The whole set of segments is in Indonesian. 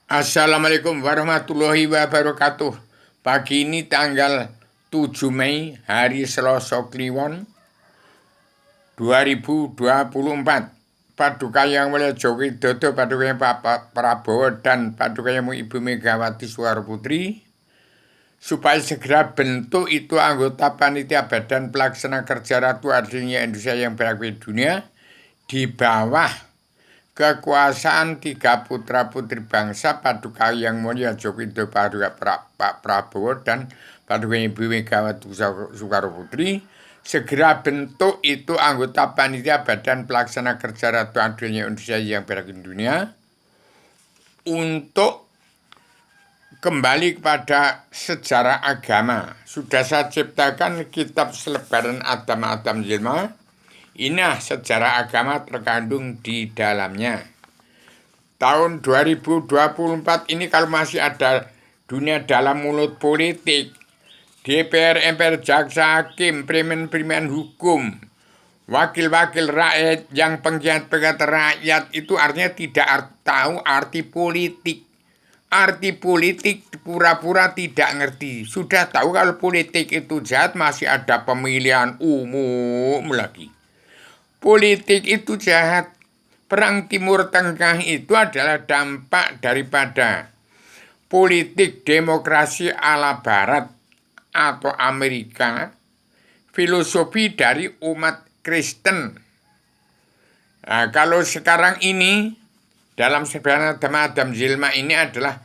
Assalamualaikum warahmatullahi wabarakatuh. Pagi ini tanggal 7 Mei, hari Selasa Kliwon 2024. Paduka Yang Mulia Joko Widodo, Paduka Yang Pak Prabowo, dan Paduka Yang Ibu Megawati Soekarno Putri supaya segera bentuk itu anggota panitia Badan Pelaksana Kerja Ratu Ardinia Indonesia yang beraktif dunia di bawah kekuasaan tiga putra putri bangsa Paduka Yang Mulia Joko Widodo, Paduka Pak Prabowo, dan Paduka Ibu Megawati Soekarno Putri segera bentuk itu anggota panitia Badan Pelaksana Kerja Ratu Ardinia Indonesia yang beraktif dunia untuk kembali kepada sejarah agama. Sudah saya ciptakan kitab Selebaran Adam Jelma. Ini sejarah agama terkandung di dalamnya. Tahun 2024 ini kalau masih ada dunia dalam mulut politik, DPR, MPR, jaksa, hakim, preman hukum, wakil-wakil rakyat yang pengkhianat rakyat itu artinya tidak tahu arti politik. Arti politik pura-pura tidak ngerti. Sudah tahu kalau politik itu jahat, masih ada pemilihan umum lagi. Politik itu jahat. Perang Timur Tengah itu adalah dampak daripada politik demokrasi ala Barat atau Amerika, filosofi dari umat Kristen. Nah, kalau sekarang ini dalam Selebaran Adam Jelma ini adalah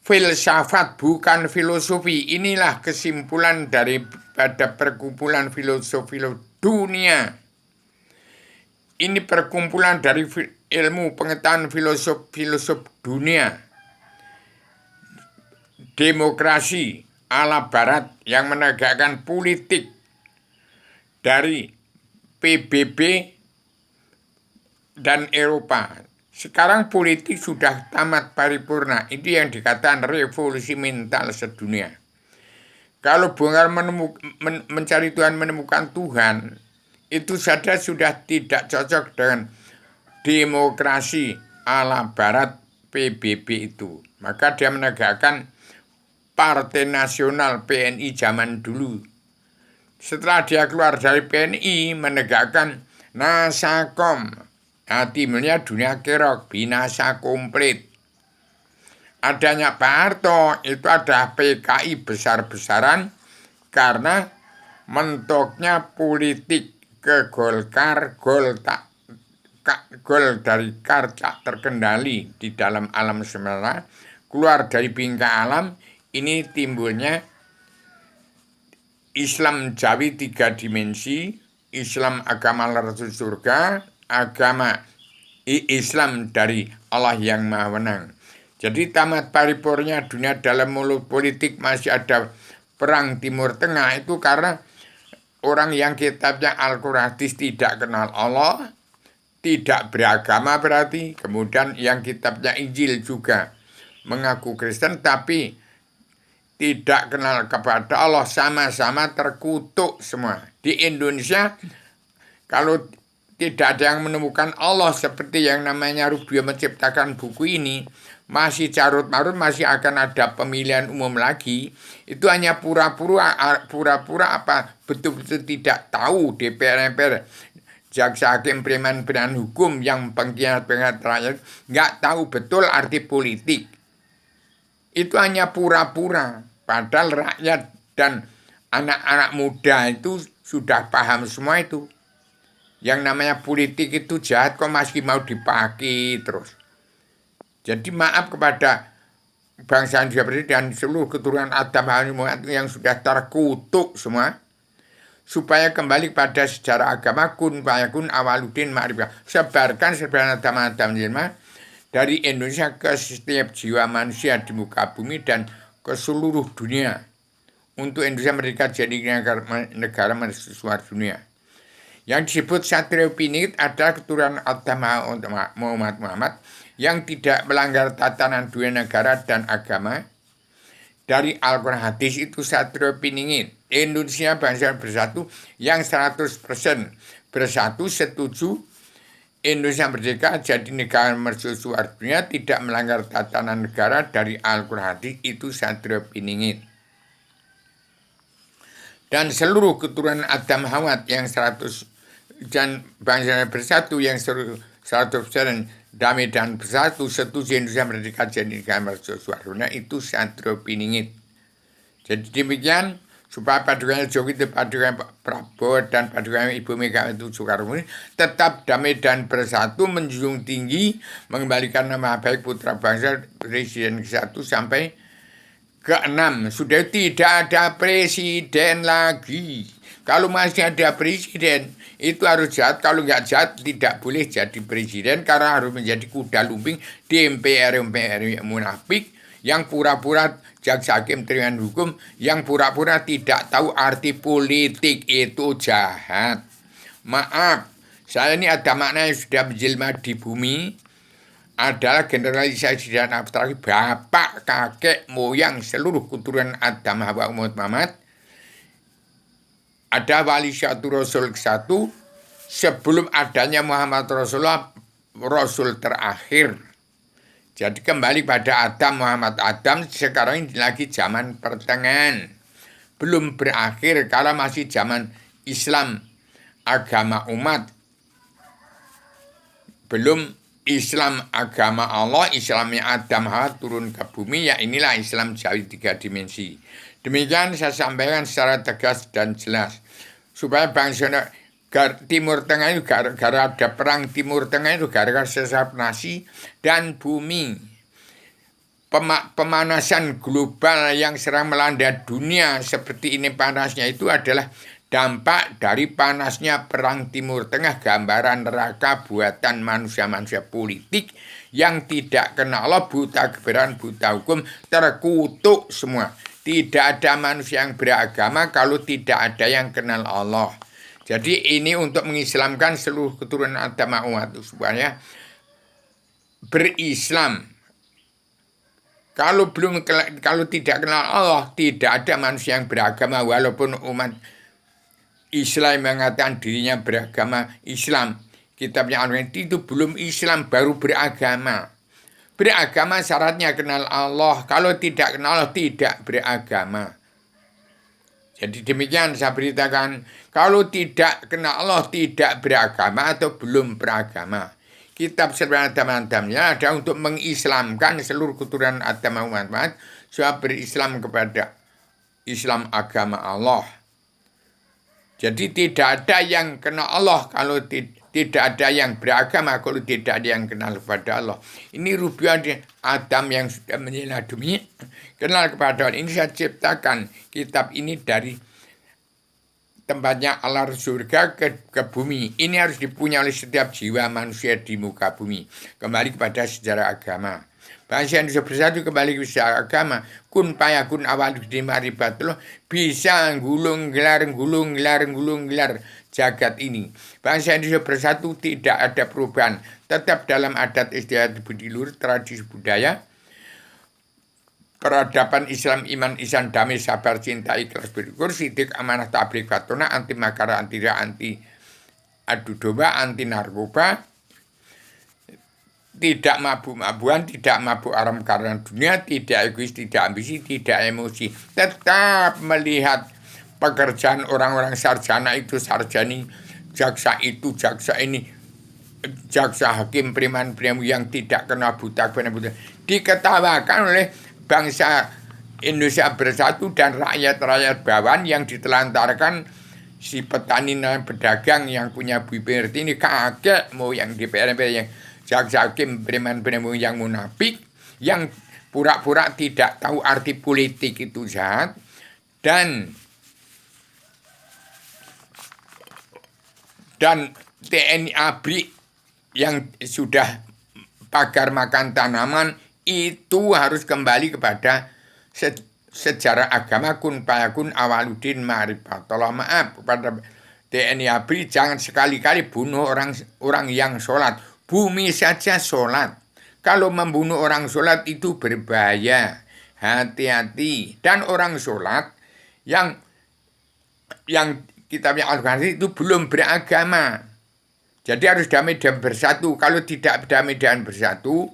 filsafat, bukan filosofi. Inilah kesimpulan daripada perkumpulan filosofi dunia. Ini perkumpulan dari ilmu pengetahuan filosof dunia. Demokrasi ala Barat yang menegakkan politik dari PBB dan Eropa. Sekarang politik sudah tamat paripurna. Itu yang dikatakan revolusi mental sedunia. Kalau Bung Karno mencari Tuhan, menemukan Tuhan, itu saja sudah tidak cocok dengan demokrasi ala Barat PBB itu. Maka dia menegakkan Partai Nasional PNI zaman dulu. Setelah dia keluar dari PNI, menegakkan Nasakom. Timnya dunia kerok, binasa komplit. Adanya Pak Harto itu ada PKI besar-besaran karena mentoknya politik ke Golkar, gol dari kar tak terkendali di dalam alam semesta, keluar dari bingkai alam. Ini timbulnya Islam Jawi 3 dimensi, Islam agama Rasul surga, agama Islam dari Allah yang Maha Menang. Jadi tamat paripurnya dunia dalam mulut politik, masih ada perang Timur Tengah itu karena orang yang kitabnya Al-Quran tidak kenal Allah, tidak beragama berarti. Kemudian yang kitabnya Injil juga mengaku Kristen tapi tidak kenal kepada Allah, sama-sama terkutuk semua. Di Indonesia kalau tidak ada yang menemukan Allah seperti yang namanya Rubio menciptakan buku ini, masih carut-marut, masih akan ada pemilihan umum lagi. Itu hanya pura-pura apa betul-betul tidak tahu DPR, MPR, jaksa, hakim, preman hukum yang pengkhianat rakyat, nggak tahu betul arti politik. Itu hanya pura-pura. Padahal rakyat dan anak-anak muda itu sudah paham semua itu. Yang namanya politik itu jahat kok masih mau dipakai terus. Jadi maaf kepada bangsa Indonesia dan seluruh keturunan Adam yang sudah terkutuk semua. Supaya kembali pada sejarah agama kun fayakun awaludin ma'rifah. Sebarkan Selebaran Adam Jelma dari Indonesia ke setiap jiwa manusia di muka bumi dan ke seluruh dunia. Untuk Indonesia merdeka jadi negara seluruh dunia. Yang disebut Satrio Piningit adalah keturunan Adam Muhammad yang tidak melanggar tatanan dua negara dan agama. Dari Al-Quran hadis itu Satrio Piningit. Indonesia bangsa bersatu yang 100% bersatu, setuju Indonesia merdeka jadi negara mercusuar dunia, tidak melanggar tatanan negara dari Al-Quran hadis, itu Satrio Piningit. Dan seluruh keturunan Adam Hawa yang 100 dan bangsa bersatu yang 100% damai dan bersatu, setuju Indonesia merdeka jadi negara mercusuar dunia, itu Satrio Piningit. Jadi demikian, supaya padukan Jokowi itu padukan Prabowo dan padukan Ibu Megawati Soekarno tetap damai dan bersatu, menjunjung tinggi, mengembalikan nama baik putra bangsa presiden ke-1 sampai ke-6. Sudah tidak ada presiden lagi. Kalau masih ada presiden, itu harus jahat. Kalau nggak jahat, tidak boleh jadi presiden, karena harus menjadi kuda lumping di MPR munafik yang pura-pura jaksa hakim dengan hukum, yang pura-pura tidak tahu arti politik, itu jahat. Maaf, saya ini ada makna yang sudah menjelma di bumi, adalah generalisasi dan abstraksi bapak, kakek, moyang seluruh keturunan Adam Hawa Muhammad. Ada wali satu Rasul satu sebelum adanya Muhammad Rasulullah, Rasul terakhir. Jadi kembali pada Adam, Muhammad Adam, sekarang ini lagi zaman pertengahan. Belum berakhir, kalau masih zaman Islam, agama umat. Belum Islam agama Allah, Islamnya Adam Hawa turun ke bumi, ya inilah Islam Jawi 3 dimensi. Demikian saya sampaikan secara tegas dan jelas. Supaya bangsa Timur Tengah itu gara-gara ada perang Timur Tengah itu gara-gara sesat nasi dan bumi. Pemanasan global yang serang melanda dunia seperti ini panasnya itu adalah dampak dari panasnya perang Timur Tengah, gambaran neraka buatan manusia-manusia politik yang tidak kenal Allah, buta kebenaran, buta hukum, terkutuk semua. Tidak ada manusia yang beragama kalau tidak ada yang kenal Allah. Jadi ini untuk mengislamkan seluruh keturunan Adam umat supaya berislam. Kalau tidak kenal Allah, tidak ada manusia yang beragama, walaupun umat Islam mengatakan dirinya beragama Islam. Kitabnya Al-Quran itu belum Islam, baru beragama. Beragama syaratnya kenal Allah. Kalau tidak kenal Allah, tidak beragama. Jadi demikian saya beritakan, kalau tidak kenal Allah, tidak beragama atau belum beragama. Kitab sebenarnya teman-temannya ada untuk mengislamkan seluruh keturunan Adam Muhammad supaya berislam kepada Islam agama Allah. Jadi tidak ada yang kenal Allah kalau tidak ada yang beragama, kalau tidak ada yang kenal kepada Allah. Ini rupiah Adam yang sudah menyelah dunia, kenal kepada Allah. Ini saya ciptakan kitab ini dari tempatnya alar surga ke bumi. Ini harus dipunyai oleh setiap jiwa manusia di muka bumi. Kembali kepada sejarah agama. Bangsa Indonesia bersatu kembali ke sejarah agama. Kun payakun awal di maribatullah, bisa gulung gelar jagat ini. Bangsa Indonesia bersatu, tidak ada perubahan. Tetap dalam adat istiadat budi luhur, tradisi budaya, peradaban Islam, iman, ihsan, damai, sabar, cinta, ikhlas, bersyukur, sidik, amanah, tabligh, fatona, anti makara, anti ria, anti adu domba, anti narkoba, tidak mabuk-mabuan, tidak mabuk aram karena dunia, tidak egois, tidak ambisi, tidak emosi. Tetap melihat pekerjaan orang-orang sarjana itu sarjani, jaksa itu, jaksa ini, jaksa hakim, preman-preman yang tidak kena buta, diketawakan oleh bangsa Indonesia bersatu dan rakyat-rakyat bawahan yang ditelantarkan si petani dan pedagang yang punya bibir ini, kakek moyang DPR yang jaksa hakim, preman-preman yang munafik, yang pura-pura tidak tahu arti politik itu jahat, dan TNI ABRI yang sudah pagar makan tanaman, itu harus kembali kepada sejarah agama kun payakun awaludin ma'rifatullah. Maaf kepada TNI ABRI, jangan sekali-kali bunuh orang yang sholat. Bumi saja sholat. Kalau membunuh orang sholat itu berbahaya. Hati-hati. Dan orang sholat yang kitabnya Al-Quran itu belum beragama. Jadi harus damai dan bersatu. Kalau tidak damai dan bersatu,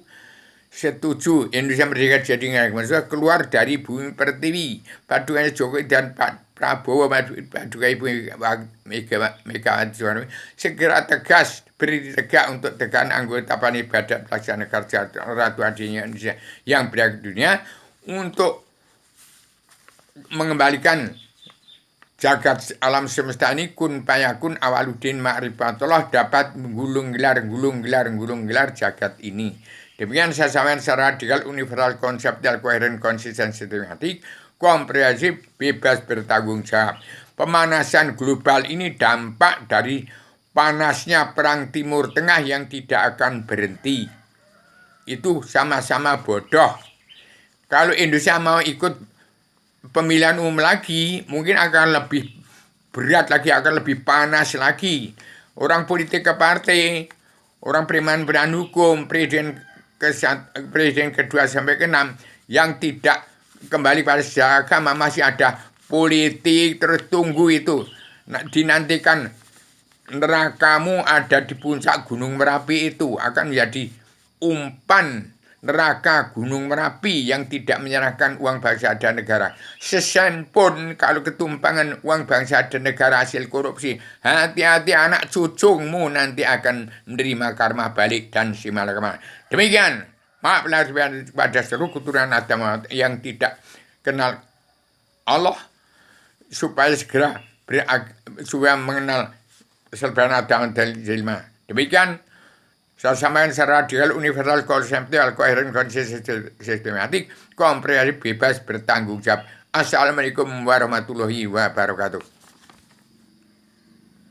setuju Indonesia merdeka jadi nggak maksudnya keluar dari bumi pertiwi. Padukannya Jokowi dan Pak Prabowo, padukan Ibu Megawati Soekarno segera tegas, beri tegak untuk tekan anggota panibadak pelaksana kerja Ratu Adanya Indonesia yang berada di dunia untuk mengembalikan jagat alam semesta ini kun payakun awaludin ma'rifatullah dapat gulung gelar jagat ini. Demikian saya sampaikan secara radikal, universal, konseptual, koheren, konsisten, sistematik, komprehensif, bebas bertanggung jawab. Pemanasan global ini dampak dari panasnya perang Timur Tengah yang tidak akan berhenti. Itu sama-sama bodoh. Kalau Indonesia mau ikut pemilihan umum lagi, mungkin akan lebih berat lagi, akan lebih panas lagi. Orang politik ke partai, orang peran hukum, presiden kedua sampai ke-6 yang tidak kembali pada sejarah agama, masih ada politik, terus tunggu itu. Dinantikan nerakamu ada di puncak Gunung Merapi itu akan menjadi umpan neraka Gunung Merapi yang tidak menyerahkan uang bangsa dan negara. Sesen pun kalau ketumpangan uang bangsa dan negara hasil korupsi, hati-hati anak cucumu nanti akan menerima karma balik dan simalakama. Demikian, maaflah kepada seluruh keturunan Adam yang tidak kenal Allah, supaya segera supaya mengenal sebenarnya Adam dan Jelma. Demikian saya sampaikan secara radikal, universal, konseptual, koheren, konsisten, sistematik, komprehensif, bebas bertanggung jawab. Assalamualaikum warahmatullahi wabarakatuh.